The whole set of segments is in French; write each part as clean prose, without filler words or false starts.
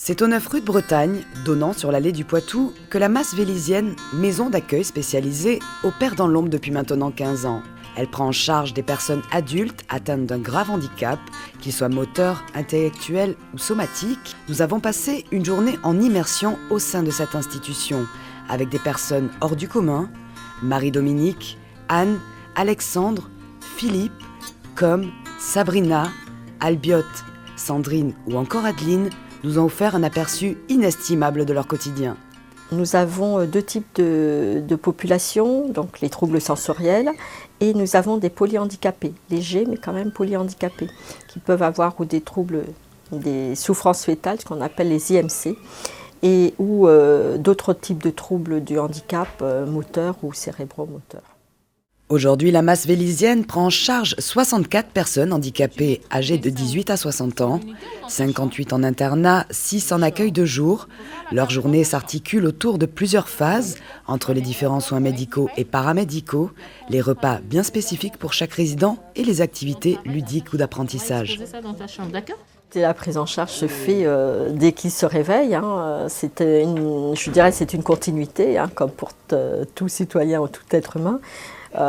C'est au 9 rue de Bretagne, donnant sur l'allée du Poitou, que la Masse Vélisienne, maison d'accueil spécialisée, opère dans l'ombre depuis maintenant 15 ans. Elle prend en charge des personnes adultes atteintes d'un grave handicap, qu'ils soient moteurs, intellectuels ou somatiques. Nous avons passé une journée en immersion au sein de cette institution, avec des personnes hors du commun, Marie-Dominique, Anne, Alexandre, Philippe, comme Sabrina, Albiote, Sandrine ou encore Adeline, nous ont offert un aperçu inestimable de leur quotidien. Nous avons deux types de populations, donc les troubles sensoriels, et nous avons des polyhandicapés, légers mais quand même polyhandicapés, qui peuvent avoir ou des troubles, des souffrances fétales, ce qu'on appelle les IMC, et ou d'autres types de troubles du handicap moteur ou cérébromoteur. Aujourd'hui, la Masse Vélisienne prend en charge 64 personnes handicapées âgées de 18 à 60 ans, 58 en internat, 6 en accueil de jour. Leur journée s'articule autour de plusieurs phases, entre les différents soins médicaux et paramédicaux, les repas bien spécifiques pour chaque résident et les activités ludiques ou d'apprentissage. La prise en charge se fait dès qu'ils se réveillent. Je dirais que c'est une continuité, comme pour tout citoyen ou tout être humain.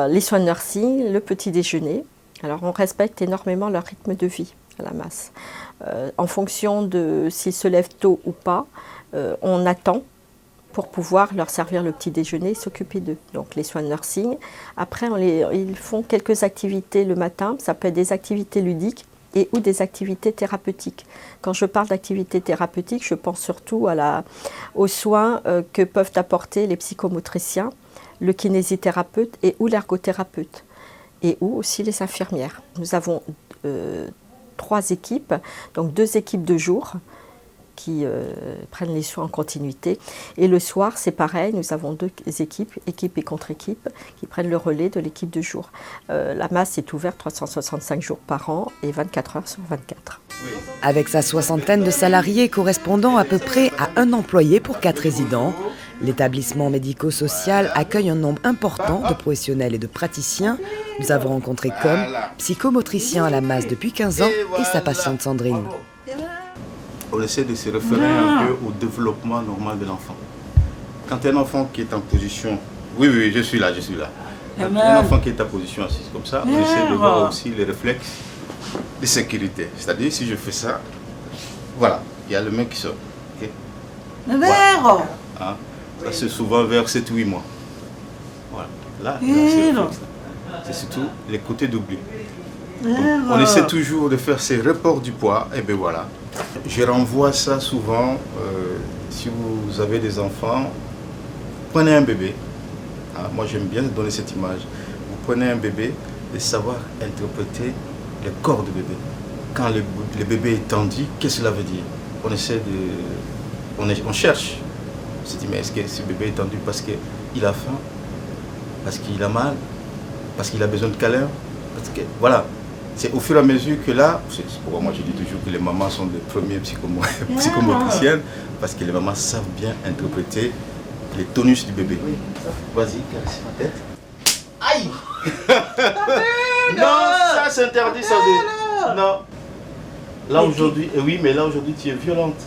Les soins de nursing, le petit déjeuner. Alors on respecte énormément leur rythme de vie à la Masse. En fonction de s'ils se lèvent tôt ou pas, on attend pour pouvoir leur servir le petit déjeuner et s'occuper d'eux. Donc les soins de nursing. Après, ils font quelques activités le matin. Ça peut être des activités ludiques et ou des activités thérapeutiques. Quand je parle d'activités thérapeutiques, je pense surtout aux soins que peuvent apporter les psychomotriciens, le kinésithérapeute et ou l'ergothérapeute, et ou aussi les infirmières. Nous avons 3 équipes, donc 2 équipes de jour qui prennent les soins en continuité. Et le soir, c'est pareil, nous avons 2 équipes, équipe et contre-équipe, qui prennent le relais de l'équipe de jour. La Masse est ouverte 365 jours par an et 24 heures sur 24. Avec sa soixantaine de salariés correspondant à peu près à un employé pour 4 résidents, l'établissement médico-social accueille un nombre important de professionnels et de praticiens. Nous avons rencontré comme psychomotricien à la Masse depuis 15 ans et sa patiente Sandrine. On essaie de se référer un peu au développement normal de l'enfant. Quand un enfant qui est en position... Oui, je suis là. Quand un enfant qui est en position assise comme ça, on essaie de voir aussi les réflexes de sécurité. C'est-à-dire, si je fais ça, voilà, il y a le main qui sort. Okay? Voilà. Hein? Ça, c'est souvent vers 7-8 mois. Voilà. Là c'est surtout les côtés d'oubli. On essaie toujours de faire ces reports du poids, et bien voilà. Je renvoie ça souvent, si vous avez des enfants, prenez un bébé. Moi j'aime bien donner cette image. Vous prenez un bébé et savoir interpréter le corps du bébé. Quand le bébé est tendu, qu'est-ce que cela veut dire? On essaie on cherche. On se dit, mais est-ce que ce bébé est tendu parce qu'il a faim, parce qu'il a mal, parce qu'il a besoin de câlin, parce que voilà. C'est au fur et à mesure que là, c'est pourquoi moi je dis toujours que les mamans sont les premières psychomotriciennes, parce que les mamans savent bien interpréter les tonus du bébé. Oui. Vas-y, caresse ma tête. Aïe. Non, ça c'est interdit, ça. Non. Là aujourd'hui, oui, mais là aujourd'hui tu es violente.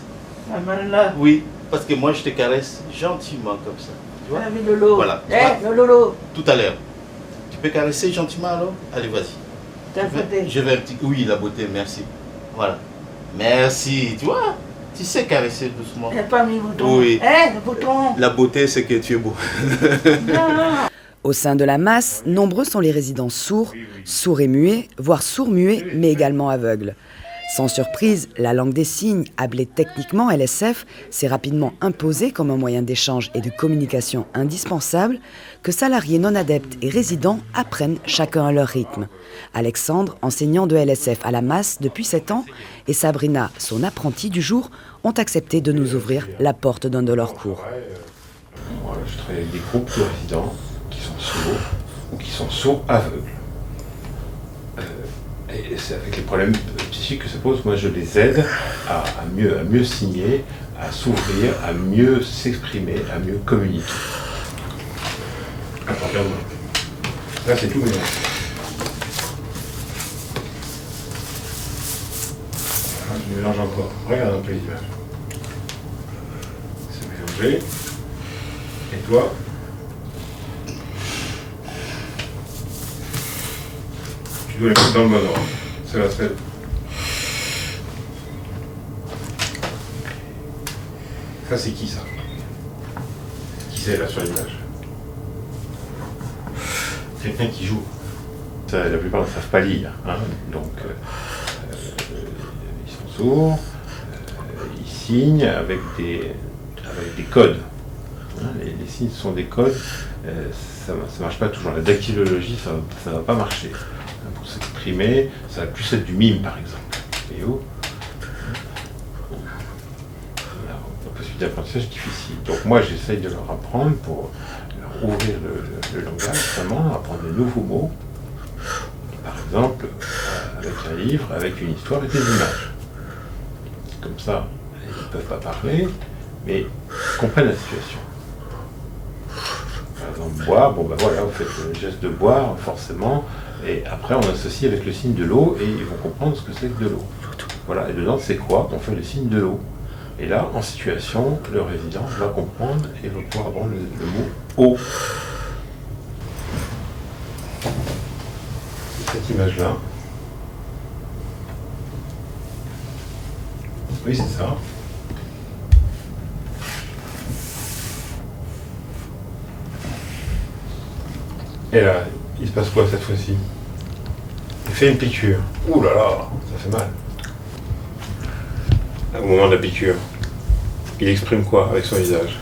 Oui, parce que moi je te caresse gentiment comme ça. Tu vois? Lolo. Voilà. Le Lolo. Tout à l'heure. Tu peux caresser gentiment alors? Allez, vas-y. Je vais un petit... Oui, la beauté, merci. Voilà. Merci. Tu vois, tu sais caresser doucement. Il pas mis bouton. Oui. Le bouton. La beauté, c'est que tu es beau. Au sein de la Masse, nombreux sont les résidents sourds et muets, voire sourds-muets, mais également aveugles. Sans surprise, la langue des signes, appelée techniquement LSF, s'est rapidement imposée comme un moyen d'échange et de communication indispensable que salariés non adeptes et résidents apprennent chacun à leur rythme. Alexandre, enseignant de LSF à la Masse depuis 7 ans, et Sabrina, son apprentie du jour, ont accepté de nous ouvrir la porte d'un de leurs cours. Je travaille avec des groupes de résidents qui sont sourds ou qui sont sourds-aveugles. Et c'est avec les problèmes psychiques que ça pose, moi je les aide à mieux signer, à s'ouvrir, à mieux s'exprimer, à mieux communiquer. Attends, regarde-moi. Là c'est tout mélangé. Je mélange encore. Regarde un peu l'image. souffler. Et toi? Tu dois les mettre dans le bon ordre. C'est la seule. Ça, c'est qui ça? Qui c'est là sur l'image? Quelqu'un qui joue. Ça, la plupart ne savent pas lire, hein, donc ils sont sourds, ils signent avec des codes. Hein, les signes sont des codes, ça ne marche pas toujours. La dactylologie, ça ne va pas marcher. Pour s'exprimer, ça va plus être du mime par exemple. Et où la possibilité d'apprentissage est difficile. Donc moi j'essaye de leur apprendre pour leur ouvrir le langage, vraiment, apprendre de nouveaux mots. Par exemple, avec un livre, avec une histoire et des images. Comme ça, ils ne peuvent pas parler, mais ils comprennent la situation. Par exemple, boire, bon ben voilà, vous faites le geste de boire, forcément, et après on associe avec le signe de l'eau, et ils vont comprendre ce que c'est que de l'eau. Voilà, et dedans c'est quoi? On fait le signe de l'eau. Et là, en situation, le résident va comprendre et va pouvoir apprendre le mot eau. Cette image-là. Oui, c'est ça. Et là, il se passe quoi cette fois-ci? Il fait une piqûre. Ouh là là, ça fait mal. Au moment de la piqûre, il exprime quoi avec son visage?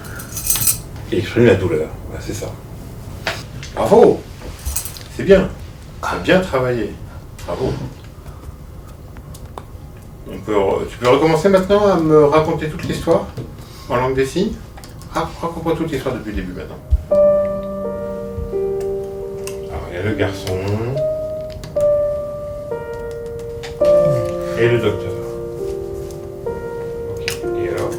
Il exprime la douleur. Ouais, c'est ça. Bravo! C'est bien. Tu as bien travaillé. Bravo. Tu peux recommencer maintenant à me raconter toute l'histoire en langue des signes? Raconte-moi toute l'histoire depuis le début maintenant. Alors, il y a le garçon et le docteur. Ok, et alors?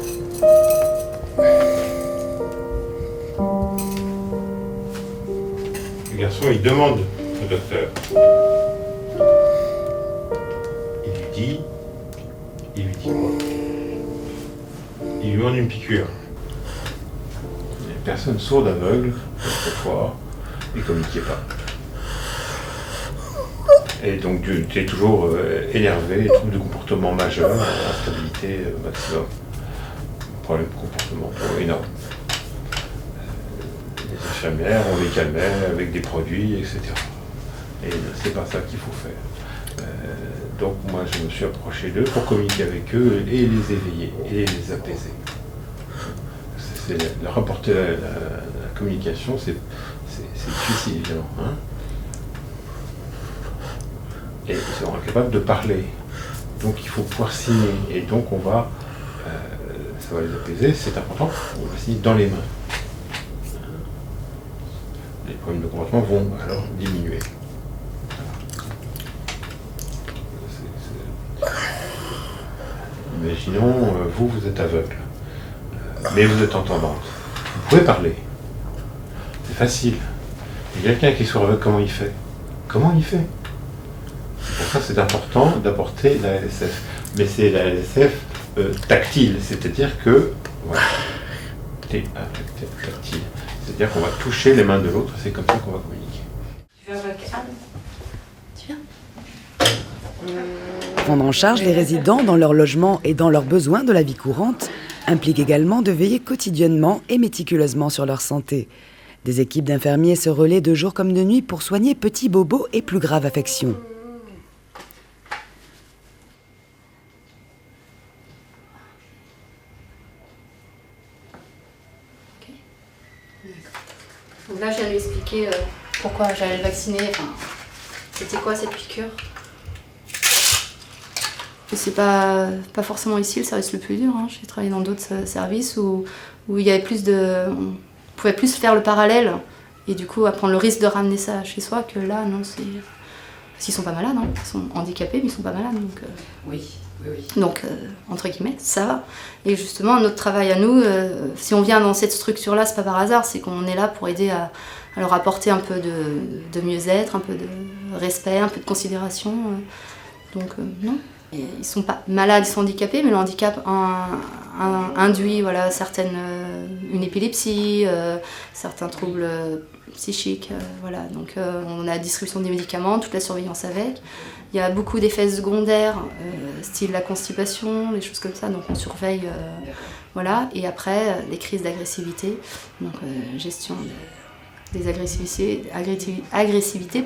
Le garçon, il demande au docteur. Il lui dit quoi? Il lui demande une piqûre. Les personnes sourdes aveugles, autrefois, ne communiquaient pas. Et donc tu es toujours énervé, trouble de comportement majeur, instabilité maximum. Problème de comportement énorme. Les infirmières, on les calmait avec des produits, etc. Et c'est pas ça qu'il faut faire. Donc moi je me suis approché d'eux pour communiquer avec eux et les éveiller et les apaiser. Leur apporter la communication, c'est difficile évidemment. Hein, et ils seront incapables de parler. Donc il faut pouvoir signer. Et donc ça va les apaiser, c'est important, on va signer dans les mains. Les problèmes de comportement vont alors diminuer. Imaginons, vous êtes aveugle, mais vous êtes entendante. Vous pouvez parler. C'est facile. Il y a quelqu'un qui est sourd aveugle, comment il fait? Comment il fait? Pour ça, c'est important d'apporter la LSF. Mais c'est la LSF tactile, c'est-à-dire que... Voilà. Tactile. C'est-à-dire qu'on va toucher les mains de l'autre, c'est comme ça qu'on va communiquer. Tu viens avec Anne? Tu viens? Prendre en charge les résidents dans leur logement et dans leurs besoins de la vie courante implique également de veiller quotidiennement et méticuleusement sur leur santé. Des équipes d'infirmiers se relaient de jour comme de nuit pour soigner petits bobos et plus graves affections. Donc là, je viens de lui expliquer pourquoi j'allais le vacciner. Enfin, c'était quoi cette piqûre? C'est pas forcément ici le service le plus dur. Hein. J'ai travaillé dans d'autres services où il y avait on pouvait plus faire le parallèle et du coup à prendre le risque de ramener ça chez soi que là, non, c'est... Parce qu'ils sont pas malades, hein. Ils sont handicapés, mais ils sont pas malades. Donc, Oui. Donc, entre guillemets, ça va. Et justement, notre travail à nous, si on vient dans cette structure-là, c'est pas par hasard, c'est qu'on est là pour aider à leur apporter un peu de mieux-être, un peu de respect, un peu de considération. Donc, non, Et ils ne sont pas malades, ils sont handicapés, mais le handicap induit voilà, une épilepsie, certains troubles psychiques. Voilà. Donc on a la distribution des médicaments, toute la surveillance avec. Il y a beaucoup d'effets secondaires, style la constipation, des choses comme ça, donc on surveille. Voilà. Et après, les crises d'agressivité, donc gestion des agressivités,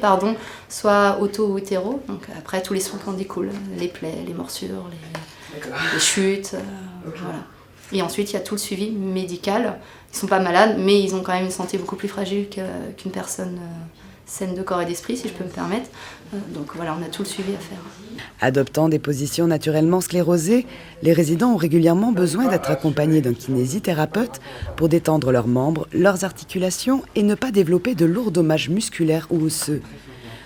soit auto ou hétéro. Donc après, tous les soins qui en découlent, les plaies, les morsures, les chutes. Voilà. Et ensuite, il y a tout le suivi médical. Ils ne sont pas malades, mais ils ont quand même une santé beaucoup plus fragile qu'une personne saine de corps et d'esprit, si je peux me permettre. Donc voilà, on a tout le suivi à faire. Adoptant des positions naturellement sclérosées, les résidents ont régulièrement besoin d'être accompagnés d'un kinésithérapeute pour détendre leurs membres, leurs articulations et ne pas développer de lourds dommages musculaires ou osseux.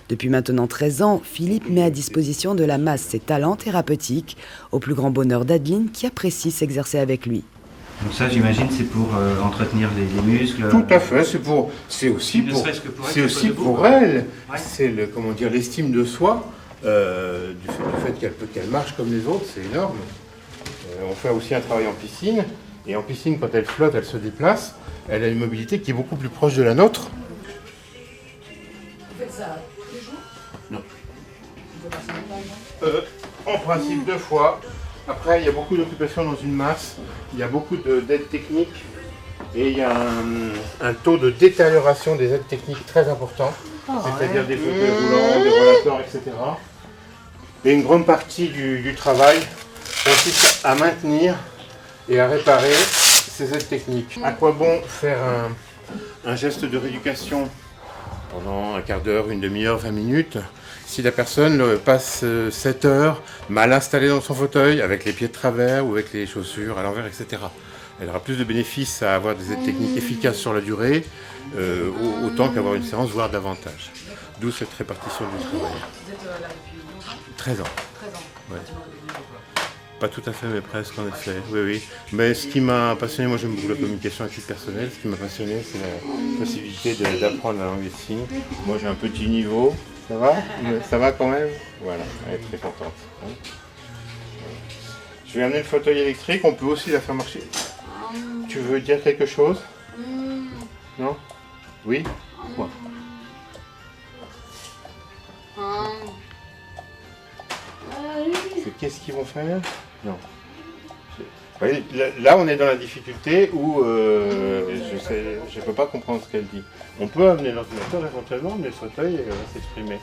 Depuis maintenant 13 ans, Philippe met à disposition de la masse ses talents thérapeutiques, au plus grand bonheur d'Adeline qui apprécie s'exercer avec lui. Donc ça, j'imagine, c'est pour entretenir les muscles. Tout à fait, c'est aussi pour elle. Ouais. C'est l'estime de soi, du fait qu'elle marche comme les autres, c'est énorme. On fait aussi un travail en piscine, et en piscine, quand elle flotte, elle se déplace, elle a une mobilité qui est beaucoup plus proche de la nôtre. Vous faites ça tous les jours? Non. En principe 2 fois. Après, il y a beaucoup d'occupations dans une masse, il y a beaucoup d'aides techniques et il y a un taux de détérioration des aides techniques très important, c'est-à-dire des fauteuils roulants, des relateurs, etc. Et une grande partie du travail consiste à maintenir et à réparer ces aides techniques. À quoi bon faire un geste de rééducation pendant un quart d'heure, une demi-heure, 20 minutes si la personne passe 7 heures mal installée dans son fauteuil, avec les pieds de travers ou avec les chaussures à l'envers, etc. Elle aura plus de bénéfices à avoir des aides techniques efficaces sur la durée, autant qu'avoir une séance, voire davantage. D'où cette répartition du travail. Vous êtes là depuis longtemps? 13 ans. 13 ans. Ouais. Pas tout à fait, mais presque en effet. Oui. Mais ce qui m'a passionné, moi j'aime beaucoup la communication à titre personnel, ce qui m'a passionné, c'est la possibilité d'apprendre la langue des signes. Moi j'ai un petit niveau. Ça va? Ça va quand même? Voilà, elle est très contente. Je vais amener le fauteuil électrique, on peut aussi la faire marcher. Tu veux dire quelque chose? Non? Oui? Quoi? Qu'est-ce qu'ils vont faire? Non. Là, on est dans la difficulté où je ne peux pas comprendre ce qu'elle dit. On peut amener l'ordinateur éventuellement, mais le fauteuil va s'exprimer.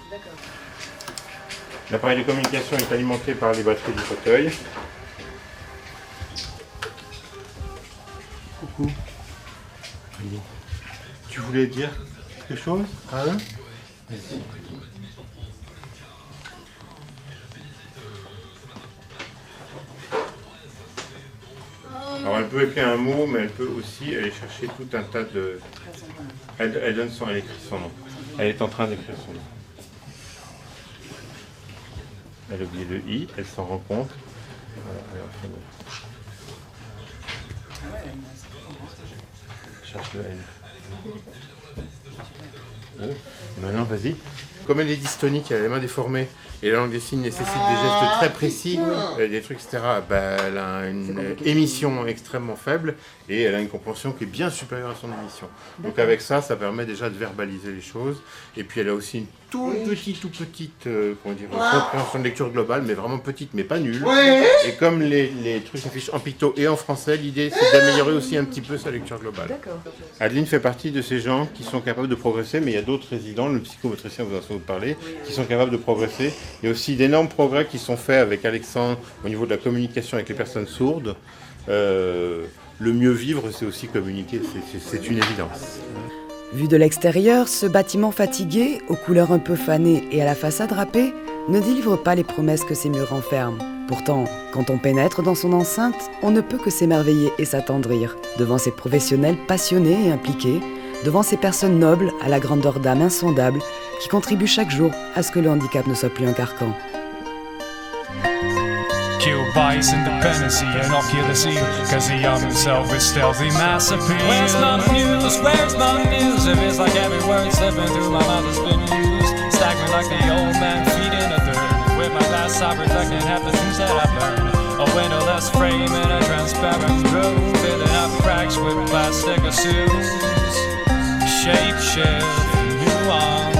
L'appareil de communication est alimenté par les batteries du fauteuil. Coucou. Tu voulais dire quelque chose? Hein? Vas-y. Alors elle peut écrire un mot, mais elle peut aussi aller chercher tout un tas de... Elle écrit son nom. Elle est en train d'écrire son nom. Elle a oublié le I, elle s'en rend compte. Cherche le L. Maintenant, vas-y. Comme elle est dystonique, elle a les mains déformées, et la langue des signes nécessite des gestes très précis, des trucs, etc. Elle a une émission extrêmement faible, et elle a une compréhension qui est bien supérieure à son émission. Donc avec ça permet déjà de verbaliser les choses, et puis elle a aussi une toute petite compréhension de lecture globale, mais vraiment petite, mais pas nulle. Et comme les trucs s'affichent en picto et en français, l'idée c'est d'améliorer aussi un petit peu sa lecture globale. Adeline fait partie de ces gens qui sont capables de progresser, mais il y a d'autres résidents, le psychomotricien vous en avez parlé, qui sont capables de progresser. Il y a aussi d'énormes progrès qui sont faits avec Alexandre au niveau de la communication avec les personnes sourdes. Le mieux vivre, c'est aussi communiquer, c'est une évidence. Vu de l'extérieur, ce bâtiment fatigué, aux couleurs un peu fanées et à la façade râpée, ne délivre pas les promesses que ses murs renferment. Pourtant, quand on pénètre dans son enceinte, on ne peut que s'émerveiller et s'attendrir devant ces professionnels passionnés et impliqués, devant ces personnes nobles à la grandeur d'âme insondable qui contribuent chaque jour à ce que le handicap ne soit plus un carcan. Killed by his independency and off kill the sea, cause he armed himself with stealthy mass appeal. Where's my news? Where's my news? If it's like every word slipping through my mouth has been used, staggering like the old man feeding a third with my glass, I reflecting half the things that I've learned. A windowless frame in a transparent room, filling up cracks with plastic assumes. Shape shift, nuance.